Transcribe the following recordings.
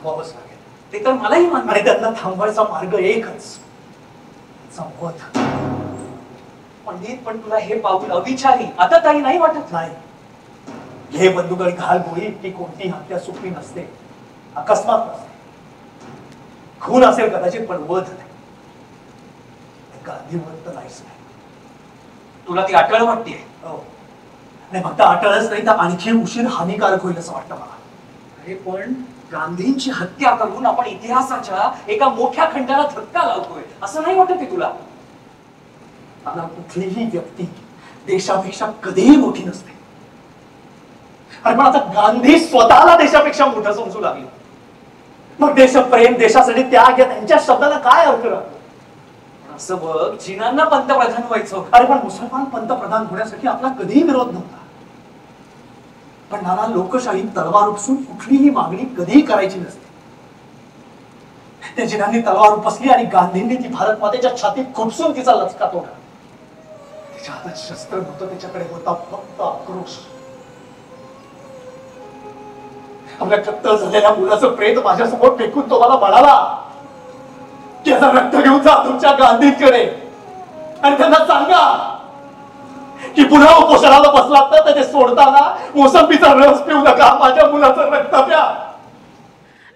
थांबवावंच लागेल. ते तर मलाही मान्य आणि त्यांना थांबवायचा मार्ग एकच, संपवत. पंडित, पण तुला हे पाऊल अविचारी आता काही नाही वाटत? नाही, हे बंदूक आणि घाल गोळी ती कोणती हत्या सुखी नसते, अकस्मात नसते. खून असेल कदाचित, पण वध नाही. गांधीवत तर नाहीच नाही. तुला ती अटळ वाटते? हो, आणि फक्त अटळच नाही तर आणखी उशीर हानिकारक होईल असं वाटतं मला. अरे पण गांधींची हत्या करून आपण इतिहासाच्या एका मोठ्या खंडाला धक्का लावतोय, असं नाही वाटत आहे तुला? मला कुठलीही व्यक्ती देशापेक्षा कधीही मोठी नसते. अरे पण आता गांधी स्वतःला देशापेक्षा मोठं समजू लागले. मग देशप्रेम, देशासाठी त्याग या त्यांच्या शब्दाला काय अर्थ राहतो? असं बघ, जिनांना पंतप्रधान व्हायचं. अरे पण मुसलमान पंतप्रधान होण्यासाठी आपला कधीही विरोध नव्हता. पण नाना, लोकशाही तलवार उपसून कुठलीही मागणी कधीही करायची नसते. त्या जिनांनी तलवार उपसली आणि गांधींनी ती भारत मातेच्या छातीत खुपसून तिचा लचका तोडला. तिच्या हातात शस्त्र नव्हतं, त्याच्याकडे होता फक्त आक्रोश. आपल्या कत्तल झालेल्या मुलाचं प्रेत माझ्यासमोर फेकून तो मला म्हणाला, त्याचा रक्त घेऊन जा तुमच्या गांधींकडे आणि त्यांना सांगा की पुन्हा उपोषणाला बसलात ना, तर ते सोडताना मोसंबीचा रस पिऊ नका, माझ्या मुलाचं रक्त प्या.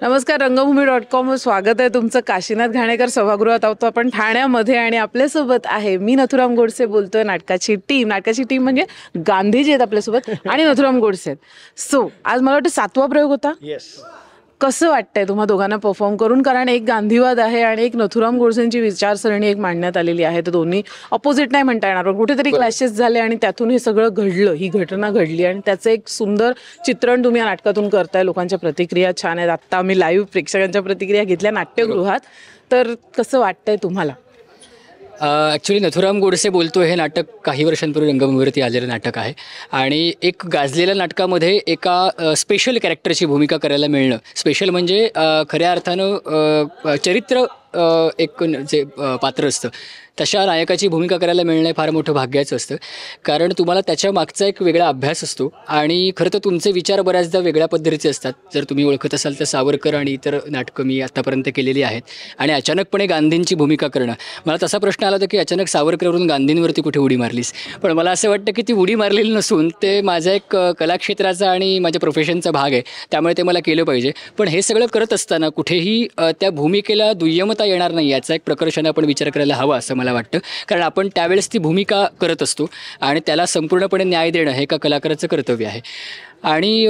नमस्कार, रंगभूमी.com वर स्वागत आहे तुमचं. काशीनाथ घाणेकर सभागृहात आहोत आपण ठाण्यामध्ये आणि आपल्यासोबत आहे मी नथुराम गोडसे बोलतोय. नाटकाची टीम म्हणजे गांधीजी आहेत आपल्यासोबत आणि नथुराम गोडसे आहेत. सो आज मला वाटतं 7वा प्रयोग होता. कसं वाटतंय तुम्हा दोघांना परफॉर्म करून? कारण एक गांधीवाद आहे आणि एक नथुराम गोडसेंची विचारसरणी एक मांडण्यात आलेली आहे. तर दोन्ही ऑपोजिट नाही म्हणता येणार, पण कुठेतरी क्लॅशेस झाले आणि त्यातून हे सगळं घडलं, ही घटना घडली आणि त्याचं एक सुंदर चित्रण तुम्ही या नाटकातून करताय. लोकांच्या प्रतिक्रिया छान आहेत. आत्ता आम्ही लाईव्ह प्रेक्षकांच्या प्रतिक्रिया घेतल्या नाट्यगृहात. तर कसं वाटतंय तुम्हाला? ॲक्च्युली नथुराम गोडसे बोलतो हे नाटक काही वर्षांपूर्वी रंगभूमीवरती आलेलं नाटक आहे आणि एक गाजलेल्या नाटकामध्ये एका स्पेशल कॅरेक्टरची भूमिका करायला मिळणं, स्पेशल म्हणजे खऱ्या अर्थानं चरित्र एक जे पात्र असतं तशा नायकाची भूमिका करायला मिळणं फार मोठं भाग्याचं असतं. कारण तुम्हाला त्याच्या मागचा एक वेगळा अभ्यास असतो आणि खरं तर तुमचे विचार बऱ्याचदा वेगळ्या पद्धतीचे असतात. जर तुम्ही ओळखत असाल तर सावरकर आणि इतर नाटकं मी आत्तापर्यंत केलेली आहेत आणि अचानकपणे गांधींची भूमिका करणं, मला तसा प्रश्न आला होता की अचानक सावरकरवरून गांधींवरती कुठे उडी मारलीस. पण मला असं वाटतं की ती उडी मारलेली नसून ते माझ्या एक कलाक्षेत्राचा आणि माझ्या प्रोफेशनचा भाग आहे, त्यामुळे ते मला केलं पाहिजे. पण हे सगळं करत असताना कुठेही त्या भूमिकेला दुय्यमता येणार नाही याचा एक प्रकर्षाने आपण विचार करायला हवा असं मला वाटतं. कारण आपण त्यावेळेस ती भूमिका करत असतो आणि त्याला संपूर्णपणे न्याय देणं हे एका कलाकाराचं कर्तव्य आहे. आणि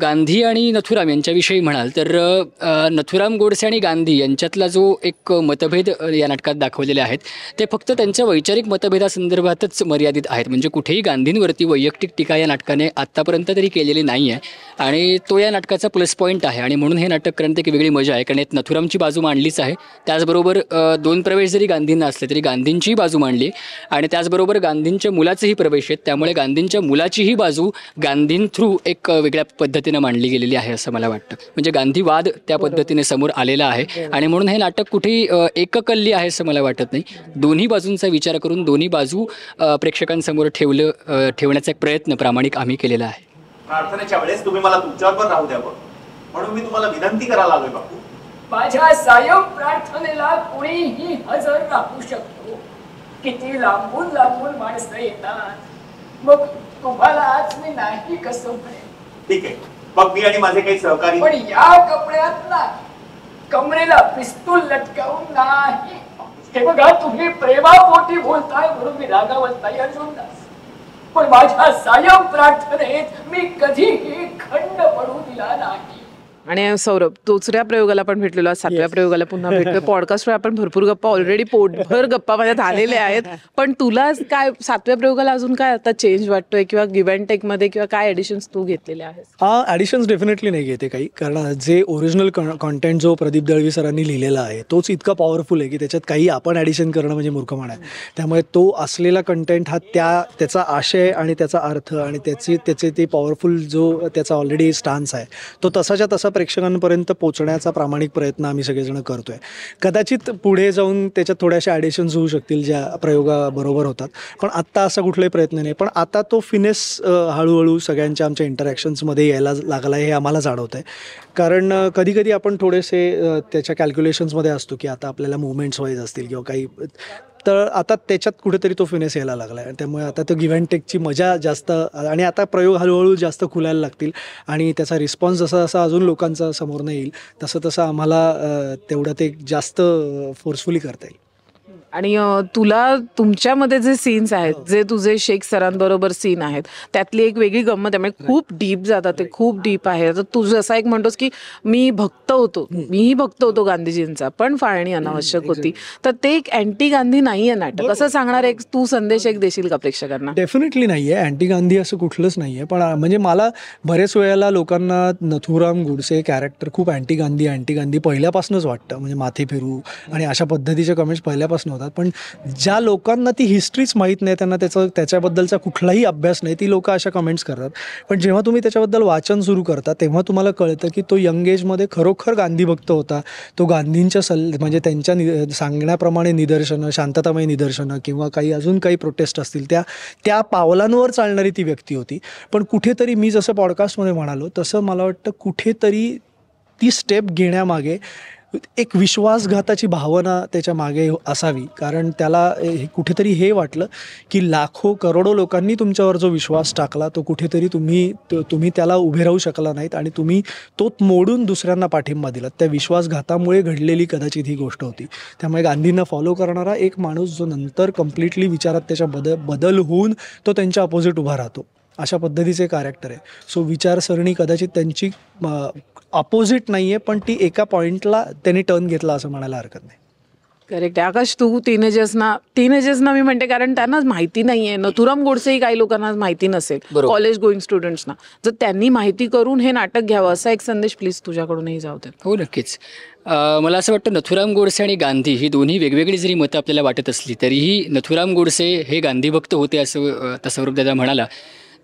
गांधी आणि नथुराम यांच्याविषयी म्हणाल तर नथुराम गोडसे आणि गांधी यांच्यातला जो एक मतभेद या नाटकात दाखवलेले आहेत ते फक्त त्यांच्या वैचारिक मतभेदासंदर्भातच मर्यादित आहेत. म्हणजे कुठेही गांधींवरती वैयक्तिक टीका या नाटकाने आत्तापर्यंत तरी केलेली नाही आहे आणि तो या नाटकाचा प्लस पॉईंट आहे. आणि म्हणून हे नाटक करण्यात एक वेगळी मजा आहे, कारण यात नथुरामची बाजू मांडलीच आहे, त्याचबरोबर 2 प्रवेश जरी गांधींना असले तरी गांधींचीही बाजू मांडली आणि त्याचबरोबर गांधींच्या मुलाचेही प्रवेश आहेत, त्यामुळे गांधींच्या मुलाचीही बाजू गांधीं थ्रू एक वेगळ्या पद्धतीनं मांडली गेलेली आहे असं मला वाटतं. म्हणजे गांधीवाद त्या पद्धतीने समोर आलेला आहे आणि म्हणून हे नाटक कुठेही एककल्ली आहे असं मला वाटत नाही. दोन्ही बाजूंचा विचार करून दोन्ही बाजू प्रेक्षकांसमोर ठेवण्याचा एक प्रयत्न प्रामाणिक आम्ही केलेला आहे. प्रार्थनेच्या वेळेस तुम्ही मला तुमच्यावर राहू द्यावं म्हणून मी तुम्हाला विनंती करायला आलोय बापू. माझ्या सायं प्रार्थनेला कोणीही हजर राहू शकतो. किती लांबून लांबून माणसं येतात, मग तुम्हाला आज मी नाही कसं म्हणेन? ठीक आहे, मग मी आणि माझे काही सहकारी. पण या कपड्यात ना, कमरेला पिस्तूल लटकावून नाही. हे बघा, तुम्ही प्रेमापोटी बोलताय म्हणून मी रागावत नाही अर्जुनदास, पण माझ्या सायं प्रार्थनेत मी कधीही खंड पडू दिला नाही. आणि सौरभ, दुसऱ्या प्रयोगाला पण भेटलेलो, 7व्या प्रयोगाला पुन्हा भेटलो. पॉडकास्टवर आपण भरपूर गप्पा ऑलरेडी पोटभर गप्पा माझ्या झालेल्या आहेत, पण तुला काय 7व्या प्रयोगाला अजून काय आता चेंज वाटतोय किंवा गिव्ह अँड टेक मध्ये किंवा काय ॲडिशन्स तू घेतलेले आहेत? ॲडिशन्स डेफिनेटली नाही घेते काही, कारण जे ओरिजिनल कॉन्टेंट जो प्रदीप दळवी सरांनी लिहिलेला आहे तोच इतका पॉवरफुल आहे की त्याच्यात काही आपण ॲडिशन करणं म्हणजे मूर्खपणा आहे. त्यामुळे तो असलेला कंटेंट हा त्याचा आशय आणि त्याचा अर्थ आणि त्याचे ते पॉवरफुल जो त्याचा ऑलरेडी स्टान्स आहे तो तसाच्या तसा प्रेक्षकांपर्यंत पोहोचण्याचा प्रामाणिक प्रयत्न आम्ही सगळेजण करतोय. कदाचित पुढे जाऊन त्याच्यात थोड्याशा ॲडिशन्स होऊ शकतील ज्या प्रयोगाबरोबर होतात, पण आत्ता असा कुठलाही प्रयत्न नाही. पण आता तो फिनेस हळूहळू सगळ्यांच्या आमच्या इंटरॅक्शन्समध्ये यायला लागला आहे हे आम्हाला जाणवतं आहे. कारण कधी कधी आपण थोडेसे त्याच्या कॅल्क्युलेशन्समध्ये असतो की आता आपल्याला मुवमेंट्स वाईज असतील किंवा काही, तर आता त्याच्यात कुठेतरी तो फिनेस यायला लागला आहे. त्यामुळे आता तो गिव्ह अँड टेकची मजा जास्त, आणि आता प्रयोग हळूहळू जास्त खुलायला लागतील आणि त्याचा रिस्पॉन्स जसा जसा अजून लोकांचा समोर येईल तसं तसं आम्हाला तेवढं ते जास्त फोर्सफुली करता येईल. आणि तुला तुमच्यामध्ये जे सीन्स आहेत, जे तुझे शेख सरांबरोबर सीन आहेत, त्यातली एक वेगळी गंमत आहे. म्हणजे खूप डीप जातात ते, खूप डीप आहे. तर तू जसा एक म्हणतोस की मीही भक्त होतो गांधीजींचा, पण फाळणी अनावश्यक होती, तर ते एक अँटी गांधी नाही आहे नाटक, असं सांगणार एक तू संदेश एक देशील का प्रेक्षकांना? डेफिनेटली नाही आहे, अँटी गांधी असं कुठलंच नाही आहे. पण म्हणजे मला बरेच वेळेला लोकांना नथुराम गोडसे कॅरेक्टर खूप अँटी गांधी पहिल्यापासूनच वाटतं. म्हणजे माथे फिरू आणि अशा पद्धतीचे कमेंट्स पहिल्यापासून होतात. पण ज्या लोकांना ती हिस्ट्रीच माहीत नाही, त्यांना त्याच्याबद्दलचा कुठलाही अभ्यास नाही, ती लोक अशा कमेंट्स करतात. पण जेव्हा तुम्ही त्याच्याबद्दल वाचन सुरू करता तेव्हा तुम्हाला कळतं की तो यंग एजमध्ये खरोखर गांधी भक्त होता. तो गांधींच्या म्हणजे त्यांच्या सांगण्याप्रमाणे निदर्शनं, शांततामय निदर्शनं किंवा काही अजून काही प्रोटेस्ट असतील त्या पावलांवर चालणारी ती व्यक्ती होती. पण कुठेतरी मी जसं पॉडकास्टमध्ये म्हणालो तसं मला वाटतं कुठेतरी ती स्टेप घेण्यामागे एक विश्वासघाताची भावना त्याच्या मागे असावी. कारण त्याला कुठेतरी हे वाटलं की लाखो करोडो लोकांनी तुमच्यावर जो विश्वास टाकला तो कुठेतरी तुम्ही त्याला उभे राहू शकला नाहीत आणि तुम्ही तो मोडून दुसऱ्यांना पाठिंबा दिलात. त्या विश्वासघातामुळे घडलेली कदाचित ही गोष्ट होती. त्यामुळे गांधींना फॉलो करणारा एक माणूस जो नंतर कम्प्लिटली विचारात त्याच्या बदल होऊन तो त्यांच्या अपोजिट उभा राहतो, अशा पद्धतीचे कॅरेक्टर आहे. सो विचारसरणी कदाचित त्यांची अपोजिट नाही आहे, पण ती एका पॉईंटला त्यांनी टर्न घेतला असं म्हणायला हरकत नाही. करेक्ट आहे आकाश. तू टीनेजर्सना मी म्हणते, कारण त्यांना माहिती नाही आहे. नथुराम गोडसेही काही लोकांना माहिती नसेल, कॉलेज गोईंग स्टुडंट्सना, जर त्यांनी माहिती करून हे नाटक घ्यावं असा एक संदेश प्लीज तुझ्याकडूनही जाऊ दे. हो नक्कीच. मला असं वाटतं नथुराम गोडसे आणि गांधी ही दोन्ही वेगवेगळी जरी मतं आपल्याला वाटत असली तरीही नथुराम गोडसे हे गांधी भक्त होते असं आता सौरभ दादा म्हणाला.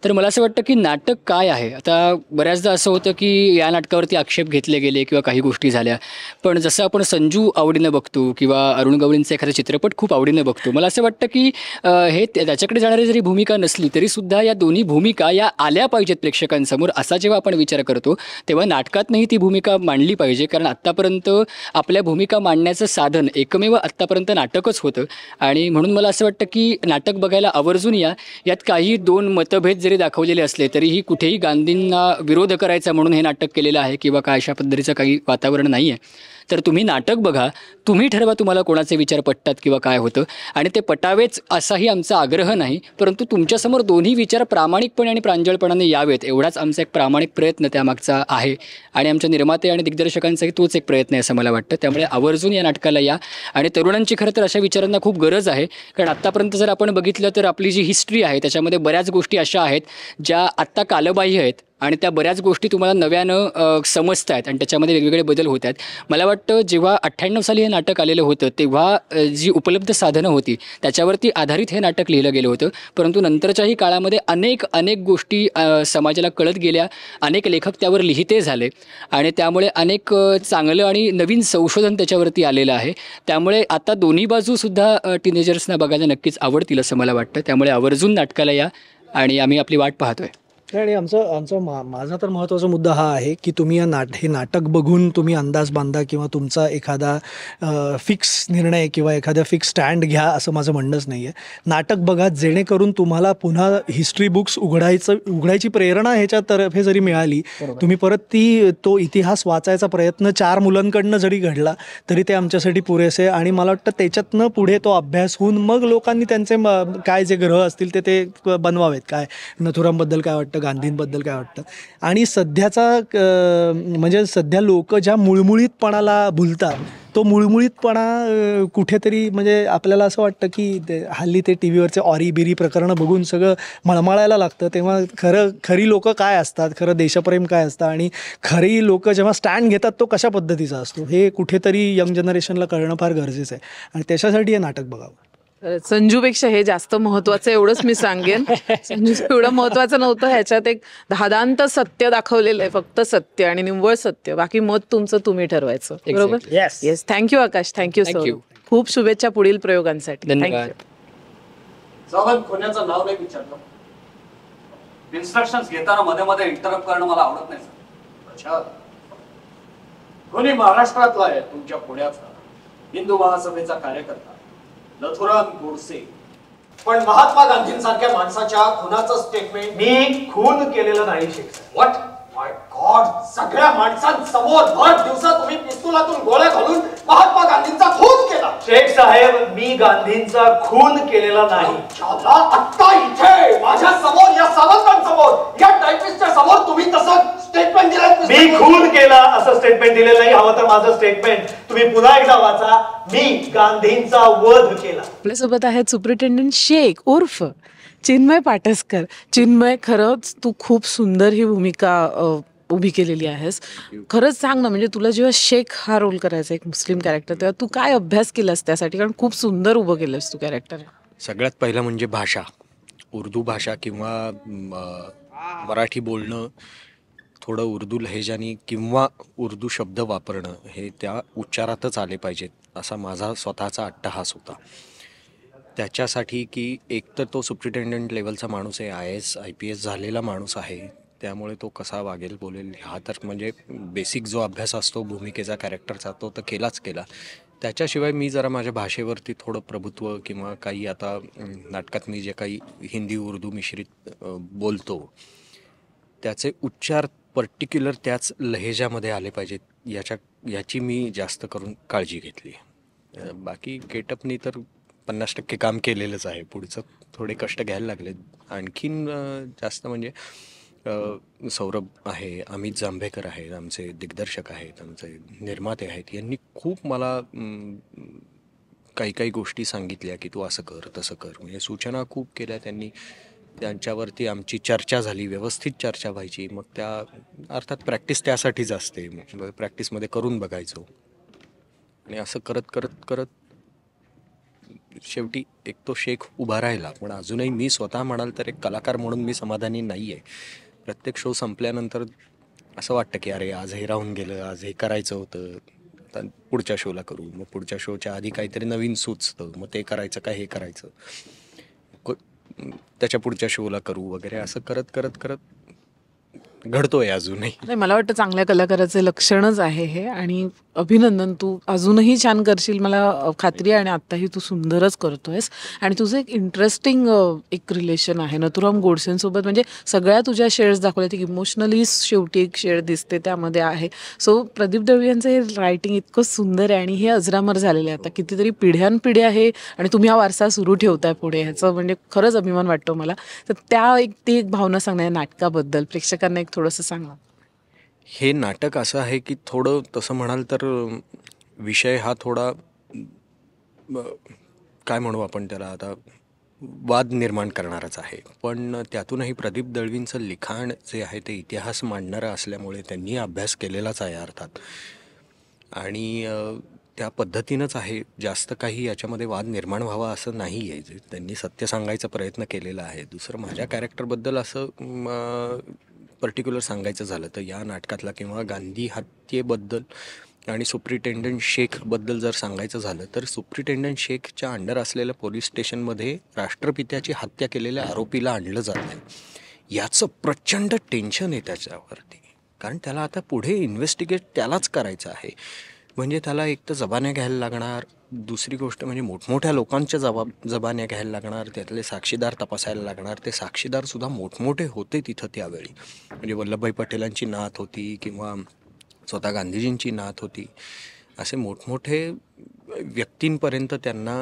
तर मला असं वाटतं की नाटक काय आहे. आता बऱ्याचदा असं होतं की या नाटकावरती आक्षेप घेतले गेले किंवा काही गोष्टी झाल्या, पण जसं आपण संजू आवडीनं बघतो किंवा अरुण गवळींचा एखादा चित्रपट खूप आवडीनं बघतो, मला असं वाटतं की हे त्याच्याकडे जाणारी जरी भूमिका नसली तरीसुद्धा या दोन्ही भूमिका या आल्या पाहिजेत प्रेक्षकांसमोर, असा जेव्हा आपण विचार करतो तेव्हा नाटकातनंही ती भूमिका मांडली पाहिजे. कारण आत्तापर्यंत आपल्या भूमिका मांडण्याचं साधन एकमेव आत्तापर्यंत नाटकच होतं. आणि म्हणून मला असं वाटतं की नाटक बघायला आवर्जून यात काही दोन मतभेद जरी दाखवलेले असले तरीही कुठेही गांधींना विरोध करायचा म्हणून हे नाटक केलेलं आहे किंवा काय अशा पद्धतीचं काही वातावरण नाही आहे. तर तुम्ही नाटक बघा, तुम्ही ठरवा तुम्हाला कोणाचे विचार पटतात किंवा काय होतं, आणि ते पटावेच असाही आमचा आग्रह नाही, परंतु तुमच्यासमोर दोन्ही विचार प्रामाणिकपणे आणि प्रांजळपणाने यावेत एवढाच आमचा एक प्रामाणिक प्रयत्न त्यामागचा आहे. आणि आमच्या निर्माते आणि दिग्दर्शकांचाही तोच एक प्रयत्न आहे असं मला वाटतं. त्यामुळे आवर्जून या नाटकाला या. आणि तरुणांची खरं तर अशा विचारांना खूप गरज आहे. कारण आत्तापर्यंत जर आपण बघितलं तर आपली जी हिस्ट्री आहे त्याच्यामध्ये बऱ्याच गोष्टी अशा आहेत ज्या आत्ता कालबाह्य आहेत आणि त्या बऱ्याच गोष्टी तुम्हाला नव्यानं समजत आहेत आणि त्याच्यामध्ये वेगवेगळे बदल होत आहेत. मला वाटतं जेव्हा 98 साली हे नाटक आलेलं होतं तेव्हा जी उपलब्ध साधनं होती त्याच्यावरती आधारित हे नाटक लिहिलं गेलं होतं, परंतु नंतरच्याही काळामध्ये अनेक गोष्टी समाजाला कळत गेल्या, अनेक लेखक त्यावर लिहिते झाले आणि त्यामुळे अनेक चांगलं आणि नवीन संशोधन त्याच्यावरती आलेलं आहे. त्यामुळे आता दोन्ही बाजूसुद्धा टीनेजर्सना बघायला नक्कीच आवडतील असं मला वाटतं. त्यामुळे आवर्जून नाटकाला या आणि आम्ही आपली वाट पाहतोय. आणि माझा तर महत्त्वाचा मुद्दा हा आहे की तुम्ही हे नाटक बघून तुम्ही अंदाज बांधा किंवा तुमचा एखादा फिक्स निर्णय किंवा एखादा फिक्स स्टँड घ्या असं माझं म्हणणंच नाही आहे. नाटक बघा जेणेकरून तुम्हाला पुन्हा हिस्ट्री बुक्स उघडायची प्रेरणा ह्याच्यातर्फे जरी मिळाली, तुम्ही परत तो इतिहास वाचायचा प्रयत्न 4 मुलांकडनं जरी घडला तरी ते आमच्यासाठी पुरेसे. आणि मला वाटतं त्याच्यातनं पुढे तो अभ्यास होऊन मग लोकांनी त्यांचे काय जे ग्रह असतील ते बनवावेत. काय नथुरामबद्दल काय वाटतं, गांधींबद्दल काय वाटतं. आणि सध्या लोक ज्या मुळमुळीतपणाला भुलतात तो मुळमुळीतपणा कुठेतरी म्हणजे आपल्याला असं वाटतं की हल्ली ते टी व्हीवरचे ऑरी प्रकरणं बघून सगळं मळमळायला लागतं. तेव्हा खरी लोक काय असतात, खरं देशप्रेम काय असतं आणि खरी लोक जेव्हा स्टँड घेतात तो कशा पद्धतीचा असतो हे कुठेतरी यंग जनरेशनला कळणं फार गरजेचं आहे आणि त्याच्यासाठी हे नाटक बघावं. संजूपेक्षा हे जास्त महत्वाचं एवढंच मी सांगेन. संजू एवढं महत्वाचं नव्हतं, ह्याच्यात एक धादांत सत्य दाखवलेलं आहे, फक्त सत्य आणि निव्वळ सत्य. बाकी मत तुमचं तुम्ही ठरवायचं, बरोबर? येस. थँक्यू आकाश, थँक्यू सर. खूप शुभेच्छा पुढील प्रयोगांसाठी. धन्यवाद. सावंत खोन्याचं नाव नाही विचारलं. इन्स्ट्रक्शन्स घेताना मध्ये मध्ये इंटरप्ट करणं मला आवडत नाही सर. अच्छा, कोणी महाराष्ट्रातला आहे, तुमच्या पुण्याचा हिंदू महासभेचा कार्यकर्ता नथुराम गोडसे. पण महात्मा गांधींसारख्या माणसाच्या खुनाचं स्टेटमेंट मी खून केलेलं नाही शेख साहेब. व्हॉट? माय गॉड, सगळ्या माणसांसमोर भर दिवसा तुम्ही पिस्तुलातून गोळ्या घालून महात्मा गांधींचा खून केला. शेख साहेब, मी गांधींचा खून केलेला नाही. आता इथे माझ्या समोर, या सावंतांसमोर, या टायपिस्टच्या समोर तुम्ही तसं स्टेटमेंट दिलं? मी खून केला असं स्टेटमेंट दिलेलं नाही. हवं तर माझं स्टेटमेंट तुम्ही पुन्हा एकदा वाचा. मी गांधींचा वध केला. आपल्यासोबत आहेत सुपरिटेंडंट शेख उर्फ चिन्मय पाटसकर. चिन्मय, खरंच तू खूप सुंदर ही भूमिका उभी केलेली आहेस. खरंच सांग ना, म्हणजे तुला जेव्हा शेख हा रोल करायचा, एक मुस्लिम कॅरेक्टर, तेव्हा तू काय अभ्यास केलास त्यासाठी? कारण खूप सुंदर उभं केलंस तू कॅरेक्टर. सगळ्यात पहिलं म्हणजे भाषा, उर्दू भाषा किंवा मराठी बोलणं, थोडं उर्दू लहेजानी किंवा उर्दू शब्द वापरणं हे त्या उच्चारातच आले पाहिजेत, असा माझा स्वतःचा अट्टहास होता. त्याच्यासाठी की एकतर तो सुप्रिटेंडंट लेवलचा माणूस आहे, IAS IPS झालेला माणूस आहे, त्यामुळे तो कसा वागेल बोलेल हा तर म्हणजे बेसिक जो अभ्यास असतो भूमिकेचा कॅरेक्टरचा तो तर केलाच केला. त्याच्याशिवाय मी जरा माझ्या भाषेवरती थोडं प्रभुत्व किंवा काही आता नाटकात मी जे काही हिंदी उर्दू मिश्रित बोलतो त्याचे उच्चार पर्टिक्युलर त्याच लहेजामध्ये आले पाहिजेत याची मी जास्त करून काळजी घेतली. बाकी गेटअपनी तर 50% काम केलेलंच आहे. पुढचं थोडे कष्ट घ्यायला लागले. आणखीन जास्त म्हणजे सौरभ आहे, अमित जांभेकर आहेत, आमचे दिग्दर्शक आहेत, आमचे निर्माते आहेत, यांनी खूप मला काही काही गोष्टी सांगितल्या की तू असं कर तसं कर, म्हणजे सूचना खूप केल्या त्यांनी. त्यांच्यावरती आमची चर्चा झाली, व्यवस्थित चर्चा व्हायची. मग त्या अर्थात प्रॅक्टिस त्यासाठीच असते, प्रॅक्टिसमध्ये करून बघायचो आणि असं करत करत करत शेवटी एक तो शेख उभा राहिला. पण अजूनही मी स्वतः म्हणाल तर एक कलाकार म्हणून मी समाधानी नाही आहे. प्रत्येक शो संपल्यानंतर असं वाटतं की अरे आज हे राहून गेलं, आज हे करायचं होतं, तर पुढच्या शोला करू. मग पुढच्या शोच्या आधी काहीतरी नवीन सुचतं, मग ते करायचं का हे करायचं, त्याच्या पुढच्या शोला करू वगैरे, असं करत करत करत घडतोय अजूनही. नाही, मला वाटतं चांगल्या कलाकाराचे लक्षणच आहे हे, आणि अभिनंदन. तू अजूनही छान करशील मला खात्री आहे, आणि आत्ताही तू सुंदरच करतोयस. आणि तुझं एक इंटरेस्टिंग एक रिलेशन आहे नथुराम गोडसेंसोबत. म्हणजे सगळ्या तुझ्या शेअर्स दाखवल्या, ती इमोशनली शेवटी एक शेअर दिसते त्यामध्ये आहे. सो प्रदीप दळवी यांचं हे रायटिंग इतकं सुंदर आहे, आणि हे अजरामर झालेलं आहे आता कितीतरी पिढ्यानपिढ्या आहे, आणि तुम्ही हा वारसा सुरू ठेवताय पुढे. ह्याचं म्हणजे खरंच अभिमान वाटतो मला. तर ती एक भावना सांगणार नाटकाबद्दल प्रेक्षकांना एक थोडंसं सांगा. हे नाटक असं आहे की थोडं तसं म्हणाल तर विषय हा थोडा काय म्हणू आपण त्याला आता, वाद निर्माण करणाराच आहे. पण त्यातूनही प्रदीप दळवींचं लिखाण जे आहे ते इतिहास मांडणारं असल्यामुळे त्यांनी अभ्यास केलेलाच आहे अर्थात, आणि त्या पद्धतीनंच आहे. जास्त काही याच्यामध्ये वाद निर्माण व्हावा असं नाही आहे. जे त्यांनी सत्य सांगायचा प्रयत्न केलेला आहे. दुसरं माझ्या कॅरेक्टरबद्दल असं पर्टिक्युलर सांगायचं झालं तर या नाटकातला किंवा गांधी हत्येबद्दल आणि सुप्रिटेंडंट शेखबद्दल जर सांगायचं झालं तर सुप्रिटेंडंट शेखच्या अंडर असलेल्या पोलीस स्टेशनमध्ये राष्ट्रपित्याची हत्या केलेल्या आरोपीला आणलं जात आहे. याचं प्रचंड टेन्शन आहे त्याच्यावरती, कारण त्याला आता पुढे इन्व्हेस्टिगेट त्यालाच करायचं आहे. म्हणजे त्याला एक तर जबान्या घ्यायला लागणार, दुसरी गोष्ट म्हणजे मोठमोठ्या लोकांच्या जबान्या घ्यायला लागणार, त्यातले साक्षीदार तपासायला लागणार. ते साक्षीदारसुद्धा मोठमोठे होते तिथं त्यावेळी. म्हणजे वल्लभभाई पटेलांची नात होती किंवा स्वतः गांधीजींची नात होती. असे मोठमोठे व्यक्तींपर्यंत त्यांना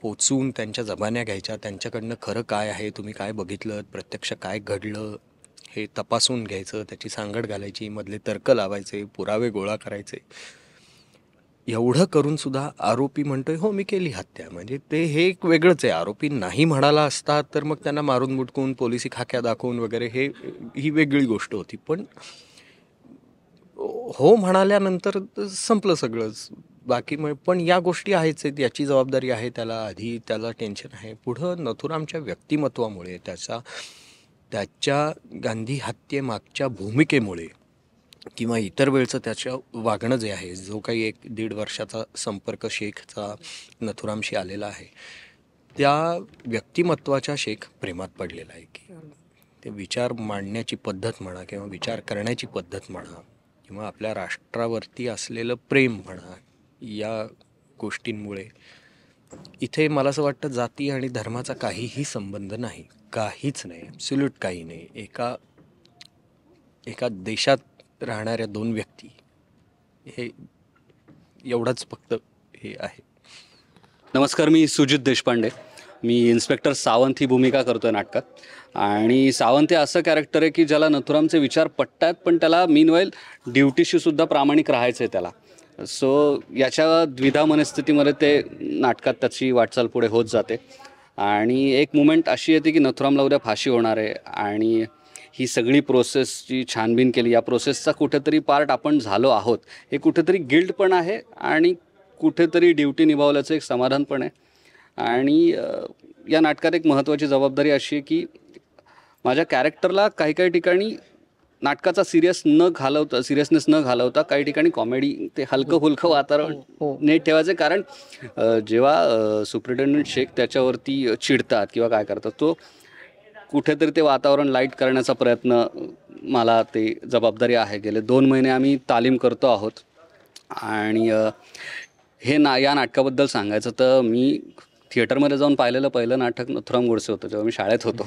पोचवून त्यांच्या जबान्या घ्यायच्या, त्यांच्याकडनं खरं काय आहे, तुम्ही काय बघितलं, प्रत्यक्ष काय घडलं हे तपासून घ्यायचं, त्याची सांगड घालायची, मधले तर्क लावायचे, पुरावे गोळा करायचे. एवढं करून सुद्धा आरोपी म्हणतोय हो मी केली हत्या. म्हणजे ते हे एक वेगळंच आहे. आरोपी नाही म्हणाला असता तर मग त्यांना मारून मुटकून पोलिसी खाक्या दाखवून वगैरे ही वेगळी गोष्ट होती. पण हो म्हणाल्यानंतर संपलं सगळंच. बाकी पण या गोष्टी आहेच आहेत, याची जबाबदारी आहे त्याला, आधी त्याला टेन्शन आहे. पुढं नथुरामच्या व्यक्तिमत्वामुळे, त्याच्या गांधी हत्येमागच्या भूमिकेमुळे किंवा इतर वेळचं त्याचं वागणं जे आहे, जो काही 1-1.5 वर्षाचा संपर्क शेखचा नथुरामशी आलेला आहे, त्या व्यक्तिमत्वाच्या शेख प्रेमात पडलेला आहे. की ते विचार मांडण्याची पद्धत म्हणा किंवा विचार करण्याची पद्धत म्हणा किंवा आपल्या राष्ट्रावरती असलेलं प्रेम म्हणा, या गोष्टींमुळे इथे मला असं वाटतं जाती आणि धर्माचा काहीही संबंध नाही, काहीच नाही, ॲब्सोल्यूट काही नाही. एका देशात राहणाऱ्या 2 व्यक्ती, हे एवढंच फक्त हे आहे. नमस्कार, मी सुजित देशपांडे. मी इन्स्पेक्टर सावंत ही भूमिका करतो आहे नाटकात. आणि सावंत हे असं कॅरेक्टर आहे की ज्याला नथुरामचे विचार पटतात, पण त्याला मीनवाईल ड्युटीशी सुद्धा प्रामाणिक राहायचं आहे त्याला. सो याच्या द्विधा मनस्थितीमध्ये ते नाटकात त्याची वाटचाल पुढे होत जाते. आणि एक मुमेंट अशी येते की नथुरामला उद्या फाशी होणार आहे आणि ही सगळी प्रोसेसची छानबीन केली, या प्रोसेसचा कुठेतरी पार्ट आपण झालो आहोत, हे कुठेतरी गिल्ट पण आहे आणि कुठेतरी ड्युटी निभावल्याचं एक समाधान पण आहे. आणि या नाटकात एक महत्त्वाची जबाबदारी अशी आहे की माझ्या कॅरेक्टरला काही काही ठिकाणी नाटकाचा सिरियसनेस न घालवता काही ठिकाणी कॉमेडी, ते हलकं फुलकं वातावरण नीट ठेवायचं. कारण जेव्हा सुप्रिटेंडंट शेख त्याच्यावरती चिडतात किंवा काय करतात, तो कुठेतरी ते वातावरण लाईट करण्याचा प्रयत्न, मला ते जबाबदारी आहे. गेले 2 महिने आम्ही तालीम करतो आहोत. आणि या नाटकाबद्दल सांगायचं तर मी थिएटरमध्ये जाऊन पाहिलेलं पहिलं नाटक नथुराम गोडसे होतं, जेव्हा मी शाळेत होतो.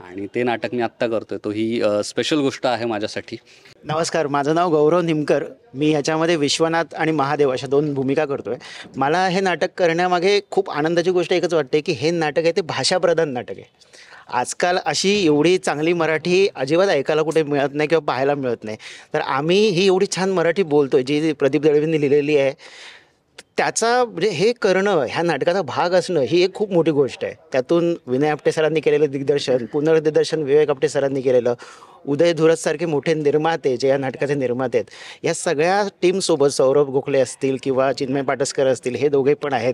आणि ते नाटक मी आत्ता करतोय, तो ही स्पेशल गोष्ट आहे माझ्यासाठी. नमस्कार, माझं नाव गौरव निमकर. मी ह्याच्यामध्ये विश्वनाथ आणि महादेव अशा 2 भूमिका करतोय. मला हे नाटक करण्यामागे खूप आनंदाची गोष्ट एकच वाटते की हे नाटक आहे ते भाषाप्रधान नाटक आहे. आजकाल अशी एवढी चांगली मराठी अजिबात ऐकायला कुठे मिळत नाही किंवा पाहायला मिळत नाही. तर आम्ही ही एवढी छान मराठी बोलतोय, जी प्रदीप दळवींनी लिहिलेली आहे, त्याचा म्हणजे हे करणं, ह्या नाटकाचा भाग असणं, ही एक खूप मोठी गोष्ट आहे. त्यातून विनय आपटे सरांनी केलेलं दिग्दर्शन, पुनर्दिग्दर्शन विवेक आपटे सरांनी केलेलं, उदय धुरतसारखे मोठे निर्माते जे या नाटकाचे निर्माते आहेत, या सगळ्या टीमसोबत सौरभ गोखले असतील किंवा चिन्मय पाटसकर असतील, हे दोघे पण आहेत.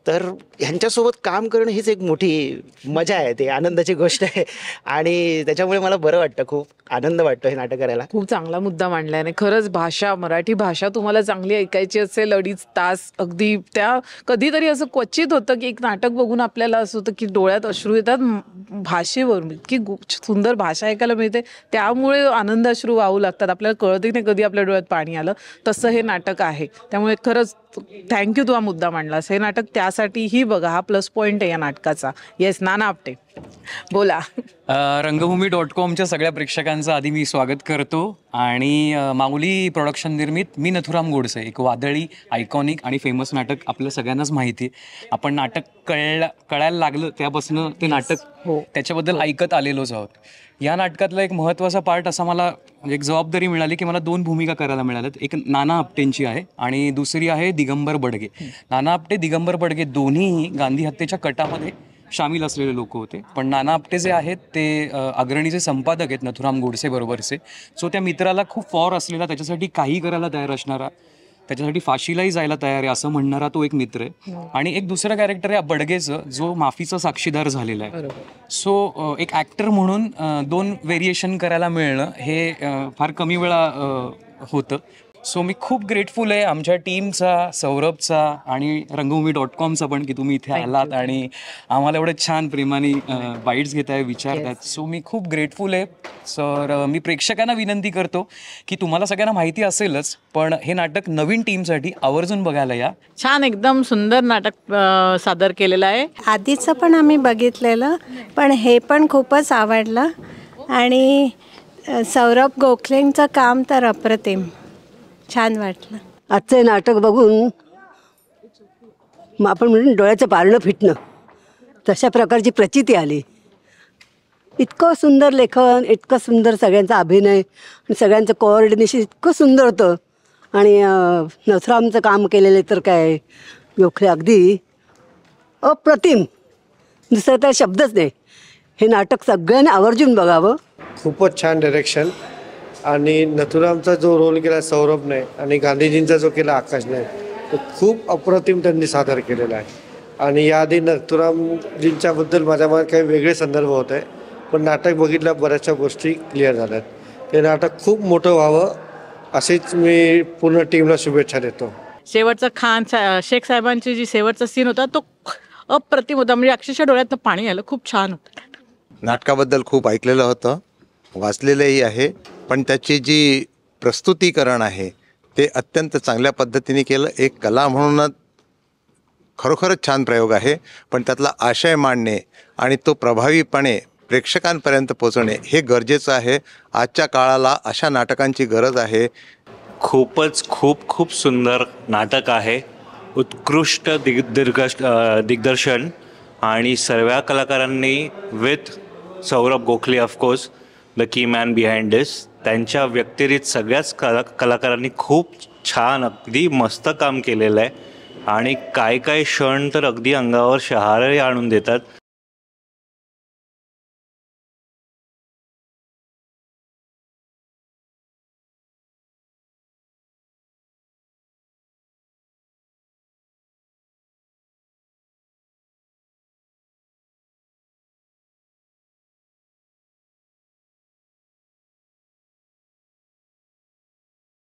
तर ह्यांच्यासोबत काम करणं हीच एक मोठी मजा आहे, ते आनंदाची गोष्ट आहे. आणि त्याच्यामुळे मला बरं वाटतं, खूप आनंद वाटतो हे नाटक करायला. खूप चांगला मुद्दा मांडलाय. आणि खरंच भाषा, मराठी भाषा तुम्हाला चांगली ऐकायची असेल, 2.5 तास अगदी, त्या कधीतरी असं क्वचित होतं की एक नाटक बघून आपल्याला असं होतं की डोळ्यात अश्रू येतात भाषेवरून. इतकी सुंदर भाषा ऐकायला मिळते, त्यामुळे आनंद अश्रू वाहू लागतात. आपल्याला कळतही नाही कधी आपल्या डोळ्यात पाणी आलं, तसं हे नाटक आहे. त्यामुळे खरंच थँक्यू, तू हा मुद्दा मांडलास. हे नाटक त्यासाठीही बघा, हा प्लस पॉईंट आहे या नाटकाचा. येस, नाना आपटे बोला. रंगभूमी.comच्या सगळ्या प्रेक्षकांचं आधी मी स्वागत करतो. आणि माऊली प्रोडक्शन निर्मित मी नथुराम गोडसे, एक वादळी, आयकॉनिक आणि फेमस नाटक आपल्या सगळ्यांनाच माहिती आहे. आपण नाटक कळायला लागलं त्यापासून ते नाटक त्याच्याबद्दल ऐकत आलेलोच आहोत. या नाटकातला एक महत्त्वाचा पार्ट असा मला एक जबाबदारी मिळाली की मला 2 भूमिका करायला मिळाल्यात. एक नाना आपटेंची आहे आणि दुसरी आहे दिगंबर बडगे. नाना आपटे, दिगंबर बडगे दोन्हीही गांधी हत्येच्या कटामध्ये सामील असलेले लोक होते. पण नाना आपटे जे आहेत ते अग्रणीचे संपादक आहेत नथुराम गोडसे बरोबरचे. सो त्या मित्राला खूप फॉर असलेला, त्याच्यासाठी काही करायला तयार असणारा, त्याच्यासाठी फाशीलाही जायला तयार आहे असं म्हणणारा तो एक मित्र आहे. आणि एक दुसरं कॅरेक्टर आहे बडगेचं, जो माफीचा साक्षीदार झालेला आहे. सो एक ॲक्टर म्हणून 2 व्हेरिएशन करायला मिळणं हे फार कमी वेळा होतं. सो मी खूप ग्रेटफुल आहे आमच्या टीमचा, सौरभचा आणि रंगभूमी.comचा पण, की तुम्ही इथे आलात आणि आम्हाला एवढं छान प्रेमाने बाईट्स घेताय, विचारतायत. सो मी खूप ग्रेटफुल आहे. सर, मी प्रेक्षकांना विनंती करतो की तुम्हाला सगळ्यांना माहिती असेलच, पण हे नाटक नवीन टीमसाठी आवर्जून बघायला या. छान, एकदम सुंदर नाटक सादर केलेलं आहे. आधीचं पण आम्ही बघितलेलं, पण हे पण खूपच आवडलं. आणि सौरभ गोखलेंचं काम तर अप्रतिम, छान वाटलं. आजचं नाटक बघून आपण म्हणून डोळ्याचं पारणं फिटणं, तशा प्रकारची प्रचिती आली. इतकं सुंदर लेखन, इतकं सुंदर सगळ्यांचा अभिनय आणि सगळ्यांचं कोऑर्डिनेशन इतकं सुंदर होतं. आणि नथुरामचं काम केलेलं तर काय गोखले, अगदी अप्रतिम, दुसरं तर शब्दच नाही. हे नाटक सगळ्यांनी आवर्जून बघावं. खूपच छान डायरेक्शन. आणि नथुरामचा जो रोल केला सौरभने आणि गांधीजींचा जो केला आकाशने, तो खूप अप्रतिम त्यांनी सादर केलेला आहे. आणि याआधी नथुरामजींच्याबद्दल माझ्या मनात काही वेगळे संदर्भ होते, पण नाटक बघितल्या बऱ्याचशा गोष्टी क्लिअर झाल्यात. ते नाटक खूप मोठं व्हावं अशीच मी पूर्ण टीमला शुभेच्छा देतो. शेवटचा शेख साहेबांची जी शेवटचा सीन होता तो अप्रतिम होता, म्हणजे अक्षरशः डोळ्यातनं पाणी आलं. खूप छान होतं. नाटकाबद्दल खूप ऐकलेलं होतं, वाचलेलंही आहे, पण त्याची जी प्रस्तुतीकरण आहे ते अत्यंत चांगल्या पद्धतीने केलं. एक कला म्हणूनच खरोखरच छान प्रयोग आहे, पण त्यातला आशय मांडणे आणि तो प्रभावीपणे प्रेक्षकांपर्यंत पोहोचणे हे गरजेचं आहे. आजच्या काळाला अशा नाटकांची गरज आहे. खूप सुंदर नाटक आहे. उत्कृष्ट दिग्दर्शन आणि सर्व कलाकारांनी with Saurabh Gokhale of course the key man behind this, त्यांच्या व्यतिरिक्त सगळ्याच कलाकारांनी खूप छान अगदी मस्त काम केलेलं आहे. आणि काय क्षण तर अगदी अंगावर शहारे आणून देतात.